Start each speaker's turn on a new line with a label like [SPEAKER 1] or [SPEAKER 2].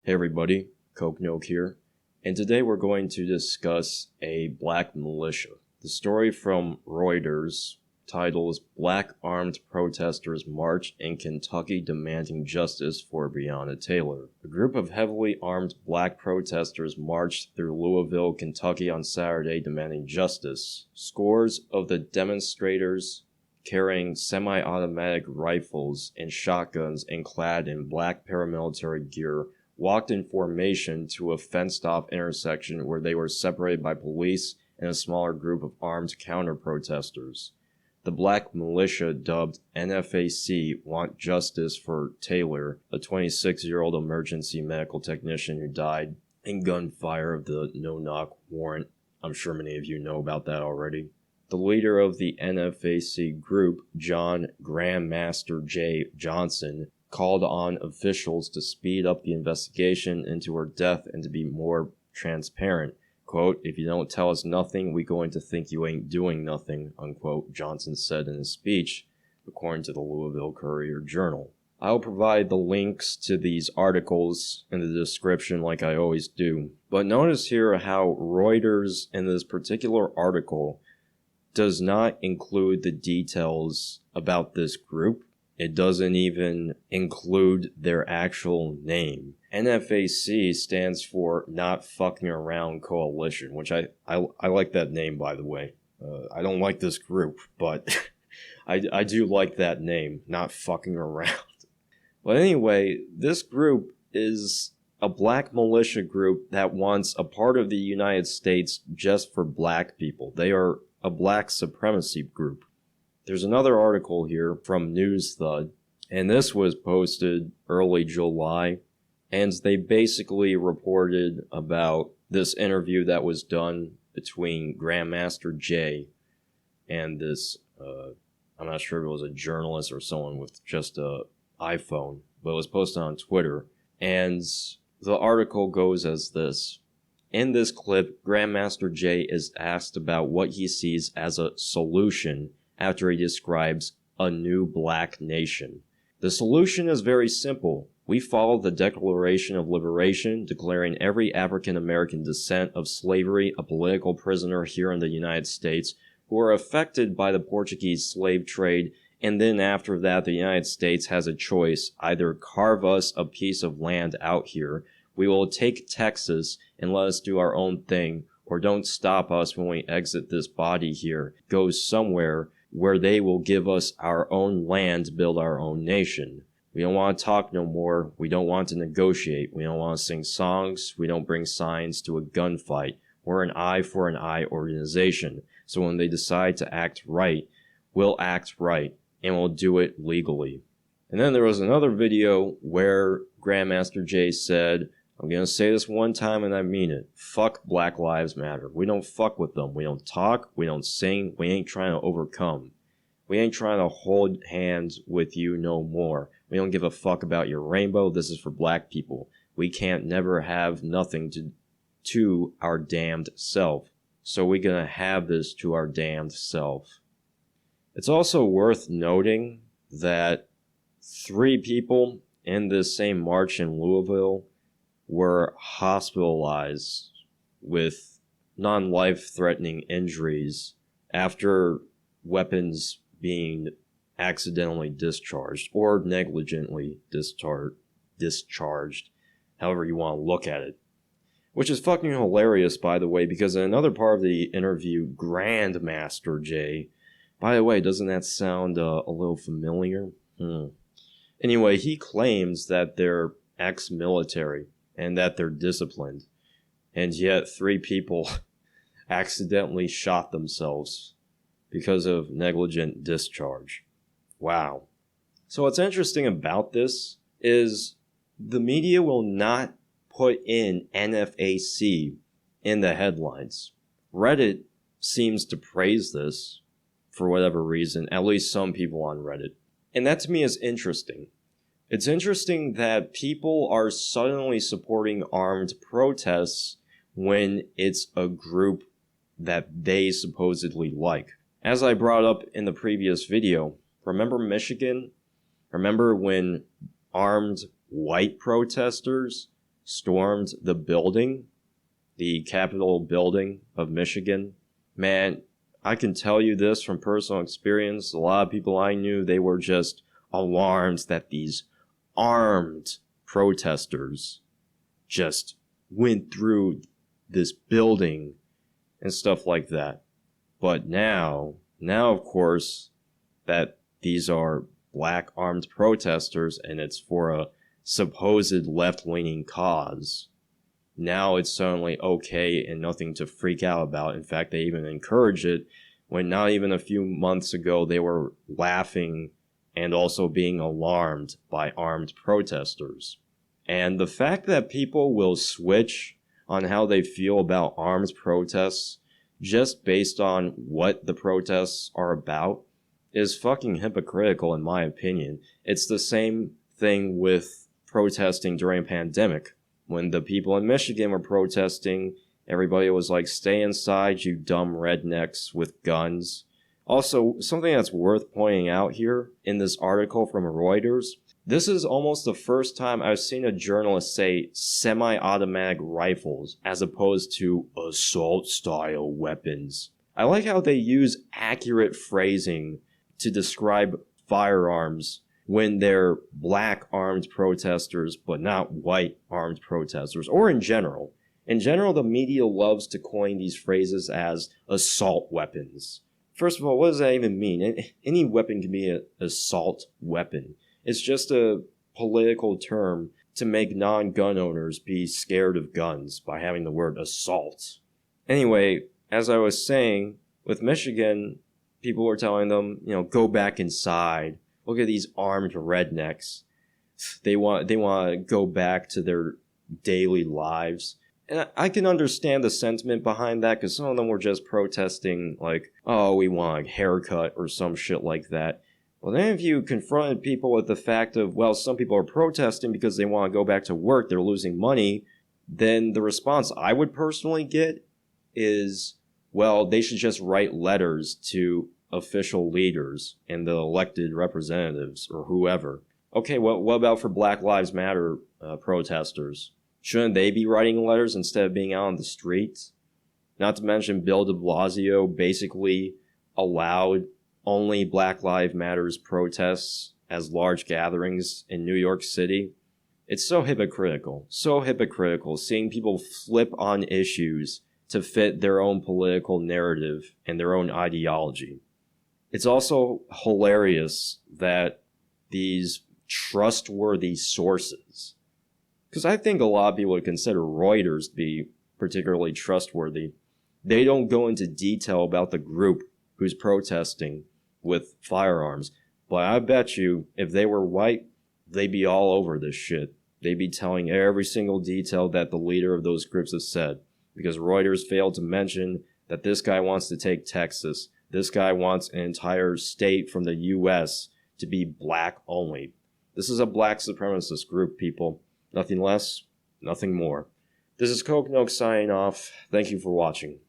[SPEAKER 1] Hey everybody, Coke Noke here, and today we're going to discuss a black militia. The story from Reuters titles Black Armed Protesters March in Kentucky Demanding Justice for Breonna Taylor. A group of heavily armed black protesters marched through Louisville, Kentucky on Saturday demanding justice. Scores of the demonstrators carrying semi-automatic rifles and shotguns and clad in black paramilitary gear walked in formation to a fenced-off intersection where they were separated by police and a smaller group of armed counter-protesters. The black militia, dubbed NFAC, want justice for Taylor, a 26-year-old emergency medical technician who died in gunfire of the no-knock warrant. I'm sure many of you know about that already. The leader of the NFAC group, John Grandmaster J. Johnson, called on officials to speed up the investigation into her death and to be more transparent. Quote, "If you don't tell us nothing, we going to think you ain't doing nothing," unquote, Johnson said in his speech, according to the Louisville Courier-Journal. I'll provide the links to these articles in the description like I always do. But notice here how Reuters in this particular article does not include the details about this group. It doesn't even include their actual name. NFAC stands for Not Fucking Around Coalition, which I like that name, by the way. I don't like this group, but I do like that name, Not Fucking Around. But anyway, this group is a black militia group that wants a part of the United States just for black people. They are a black supremacy group. There's another article here from NewsThud, and this was posted early July, and they basically reported about this interview that was done between Grandmaster J and this, I'm not sure if it was a journalist or someone with just a iPhone, but it was posted on Twitter, and the article goes as this. In this clip, Grandmaster J is asked about what he sees as a solution after he describes a new black nation. The solution is very simple. We follow the Declaration of Liberation, declaring every African American descent of slavery a political prisoner here in the United States who are affected by the Portuguese slave trade, and then after that the United States has a choice: either carve us a piece of land out here, we will take Texas and let us do our own thing, or don't stop us when we exit this body here, go somewhere where they will give us our own land to build our own nation. We don't want to talk no more. We don't want to negotiate. We don't want to sing songs. We don't bring signs to a gunfight. We're an eye for an eye organization. So when they decide to act right, we'll act right, and we'll do it legally. And then there was another video where Grandmaster J said, I'm going to say this one time and I mean it. Fuck Black Lives Matter. We don't fuck with them. We don't talk. We don't sing. We ain't trying to overcome. We ain't trying to hold hands with you no more. We don't give a fuck about your rainbow. This is for black people. We can't never have nothing to our damned self. So we're going to have this to our damned self. It's also worth noting that 3 people in this same march in Louisville were hospitalized with non-life-threatening injuries after weapons being accidentally discharged or negligently discharged, however you want to look at it. Which is fucking hilarious, by the way, because in another part of the interview, Grandmaster J, by the way, doesn't that sound a little familiar? Anyway, he claims that they're ex-military and that they're disciplined, and yet 3 people accidentally shot themselves because of negligent discharge. Wow. So what's interesting about this is the media will not put in NFAC in the headlines. Reddit seems to praise this for whatever reason, at least some people on Reddit. And that to me is interesting. It's interesting that people are suddenly supporting armed protests when it's a group that they supposedly like. As I brought up in the previous video, remember Michigan? Remember when armed white protesters stormed the building, the Capitol building of Michigan, man, I can tell you this from personal experience. A lot of people I knew, they were just alarmed that these armed protesters just went through this building and stuff like that. But now of course, that these are black armed protesters and it's for a supposed left-leaning cause, now it's suddenly okay and nothing to freak out about. In fact, they even encourage it, when not even a few months ago they were laughing and also being alarmed by armed protesters. And the fact that people will switch on how they feel about armed protests just based on what the protests are about is fucking hypocritical in my opinion. It's the same thing with protesting during a pandemic. When the people in Michigan were protesting, everybody was like, stay inside, you dumb rednecks with guns. Also, something that's worth pointing out here in this article from Reuters, this is almost the first time I've seen a journalist say semi-automatic rifles as opposed to assault-style weapons. I like how they use accurate phrasing to describe firearms when they're black armed protesters but not white armed protesters, or in general. In general, the media loves to coin these phrases as assault weapons. First of all, what does that even mean? Any weapon can be an assault weapon. It's just a political term to make non-gun owners be scared of guns by having the word assault. Anyway, as I was saying, with Michigan, people were telling them, go back inside. Look at these armed rednecks. They want to go back to their daily lives. And I can understand the sentiment behind that, because some of them were just protesting like, oh, we want a haircut or some shit like that. Well, then if you confronted people with the fact of, well, some people are protesting because they want to go back to work, they're losing money, then the response I would personally get is, well, they should just write letters to official leaders and the elected representatives or whoever. Okay, what about for Black Lives Matter protesters? Shouldn't they be writing letters instead of being out on the streets? Not to mention Bill de Blasio basically allowed only Black Lives Matter protests as large gatherings in New York City. It's so hypocritical seeing people flip on issues to fit their own political narrative and their own ideology. It's also hilarious that these trustworthy sources, because I think a lot of people would consider Reuters to be particularly trustworthy, they don't go into detail about the group who's protesting with firearms. But I bet you, if they were white, they'd be all over this shit. They'd be telling every single detail that the leader of those groups has said. Because Reuters failed to mention that this guy wants to take Texas. This guy wants an entire state from the U.S. to be black only. This is a black supremacist group, people. Nothing less, nothing more. This is Coke Noke signing off. Thank you for watching.